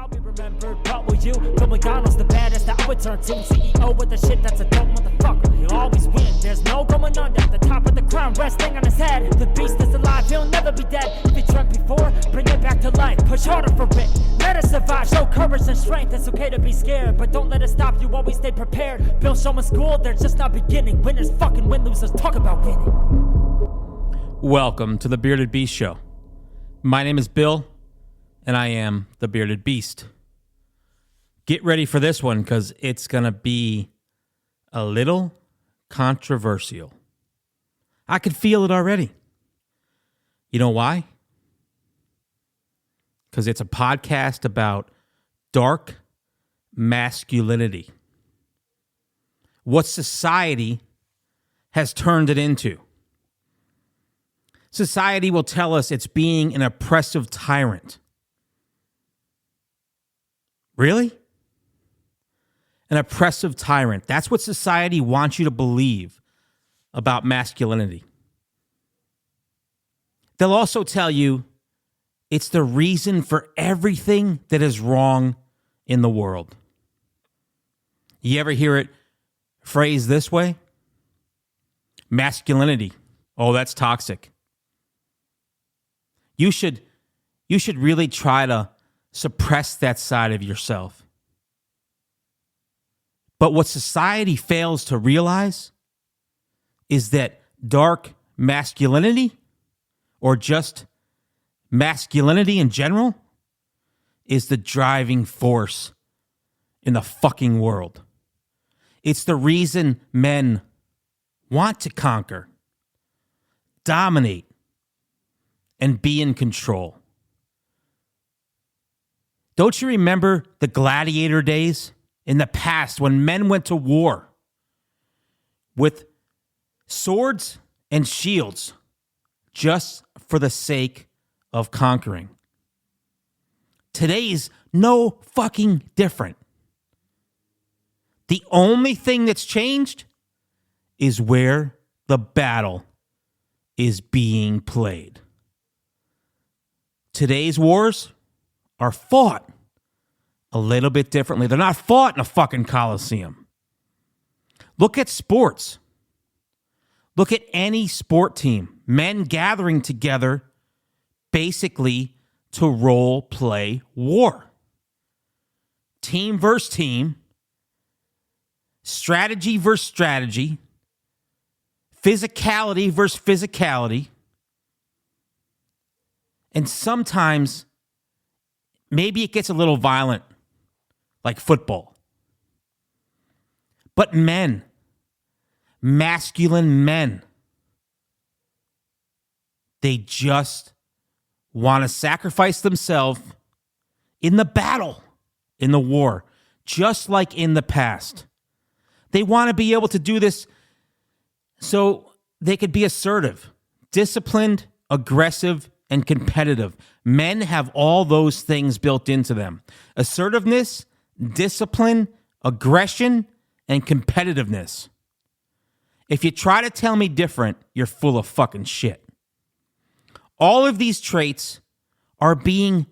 I'll be remembered, but will you? Bill McDonald's the baddest that I would turn to. CEO with the shit that's a dope motherfucker. He'll always win, there's no going under. The top of the crown resting on his head. The beast is alive, he'll never be dead. If he dreamt before, bring it back to life. Push harder for it, let us survive. Show courage and strength, it's okay to be scared, but don't let it stop you, always stay prepared. Bill showing school, they're just not beginning. Winners fucking win, losers talk about winning. Welcome to the Bearded Beast Show. My name is Bill, and I am the Bearded Beast. Get ready for this one, because it's going to be a little controversial. I could feel it already. You know why? Because it's a podcast about dark masculinity. What society has turned it into. Society will tell us it's being an oppressive tyrant. Really? An oppressive tyrant. That's what society wants you to believe about masculinity. They'll also tell you it's the reason for everything that is wrong in the world. You ever hear it phrased this way? Masculinity. Oh, that's toxic. You should really try to suppress that side of yourself. But what society fails to realize is that dark masculinity, or just masculinity in general, is the driving force in the fucking world. It's the reason men want to conquer, dominate, and be in control. Don't you remember the gladiator days in the past when men went to war with swords and shields just for the sake of conquering? Today's no fucking different. The only thing that's changed is where the battle is being played. Today's wars are fought a little bit differently. They're not fought in a fucking coliseum. Look at sports. Look at any sport team. Men gathering together basically to role play war. Team versus team. Strategy versus strategy. Physicality versus physicality. And sometimes, maybe it gets a little violent, like football. But men, masculine men, they just want to sacrifice themselves in the battle, in the war, just like in the past. They want to be able to do this so they could be assertive, disciplined, aggressive, and competitive. Men have all those things built into them. Assertiveness, discipline, aggression, and competitiveness. If you try to tell me different, you're full of fucking shit. All of these traits are being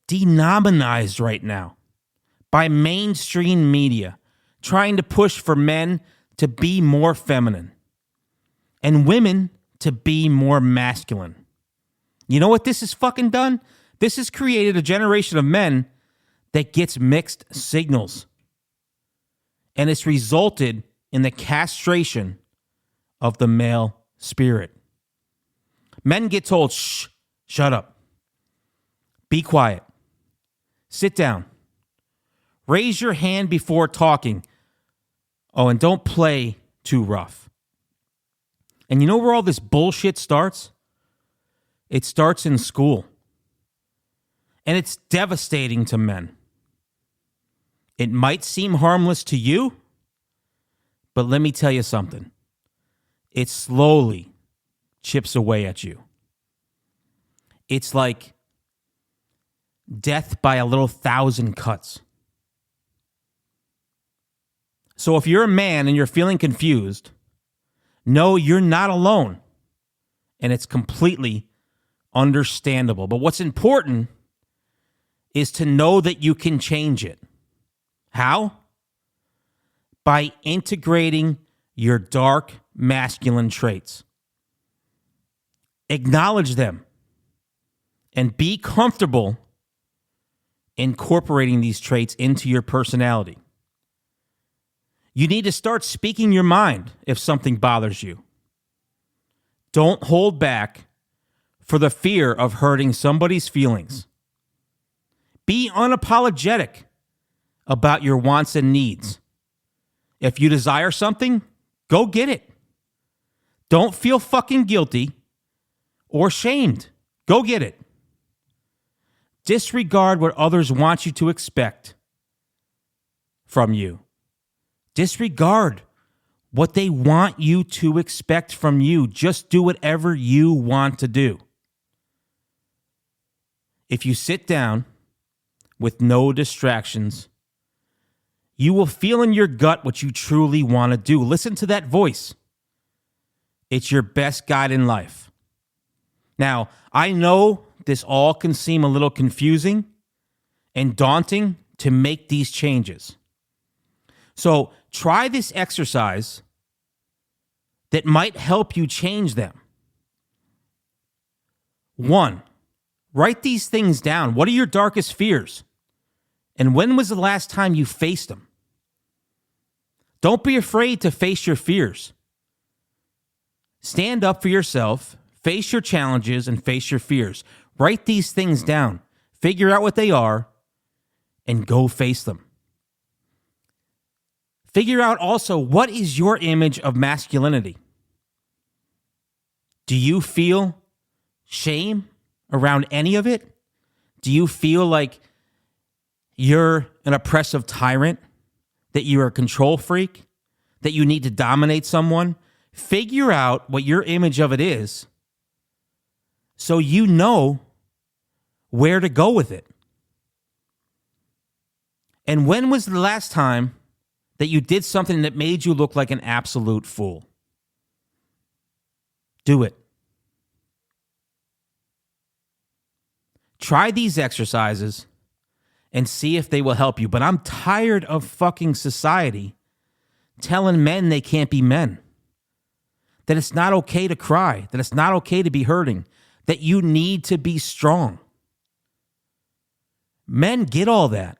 denominized right now by mainstream media, trying to push for men to be more feminine and women to be more masculine. You know what this has fucking done? This has created a generation of men that gets mixed signals. And it's resulted in the castration of the male spirit. Men get told, shh, shut up. Be quiet. Sit down. Raise your hand before talking. Oh, and don't play too rough. And you know where all this bullshit starts? It starts in school. And it's devastating to men. It might seem harmless to you, but let me tell you something. It slowly chips away at you. It's like death by a little 1,000 cuts. So if you're a man and you're feeling confused, know you're not alone. And it's completely understandable. But what's important is to know that you can change it. How? By integrating your dark masculine traits. Acknowledge them and be comfortable incorporating these traits into your personality. You need to start speaking your mind if something bothers you. Don't hold back for the fear of hurting somebody's feelings. Be unapologetic about your wants and needs. If you desire something, go get it. Don't feel fucking guilty or shamed. Go get it. Disregard what others want you to expect from you. Disregard what they want you to expect from you. Just do whatever you want to do. If you sit down with no distractions, you will feel in your gut what you truly want to do. Listen to that voice. It's your best guide in life. Now, I know this all can seem a little confusing and daunting to make these changes. So try this exercise that might help you change them. 1, write these things down. What are your darkest fears? And when was the last time you faced them? Don't be afraid to face your fears. Stand up for yourself, face your challenges, and face your fears. Write these things down. Figure out what they are, and go face them. Figure out also, what is your image of masculinity? Do you feel shame around any of it? Do you feel like you're an oppressive tyrant? That you're a control freak? That you need to dominate someone? Figure out what your image of it is so you know where to go with it. And when was the last time that you did something that made you look like an absolute fool? Do it. Try these exercises and see if they will help you. But I'm tired of fucking society telling men they can't be men. That it's not okay to cry. That it's not okay to be hurting. That you need to be strong. Men get all that.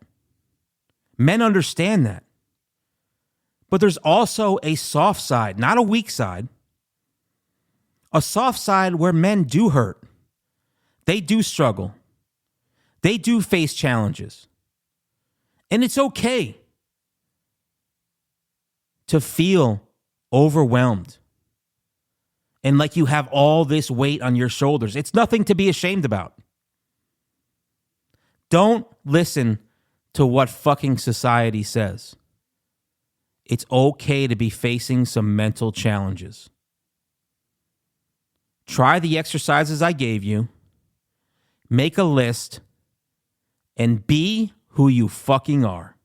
Men understand that. But there's also a soft side, not a weak side. A soft side where men do hurt. They do struggle. They do face challenges. And it's okay to feel overwhelmed and like you have all this weight on your shoulders. It's nothing to be ashamed about. Don't listen to what fucking society says. It's okay to be facing some mental challenges. Try the exercises I gave you. Make a list. And be who you fucking are.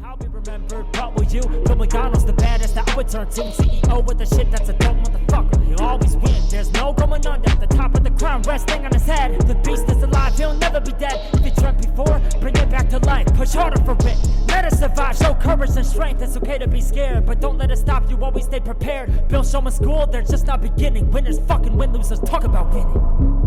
I'll be remembered, what will you? Bill McDonald's the baddest that I would turn to. CEO with the shit that's a dope motherfucker. He'll always win, there's no going under. The top of the crown resting on his head. The beast is alive, he'll never be dead. If he dreamt before, bring it back to life. Push harder for it, let us survive. Show courage and strength, it's okay to be scared. But don't let it stop you, always stay prepared. Bill Showman School, they're just not beginning. Winners fucking win, losers talk about winning.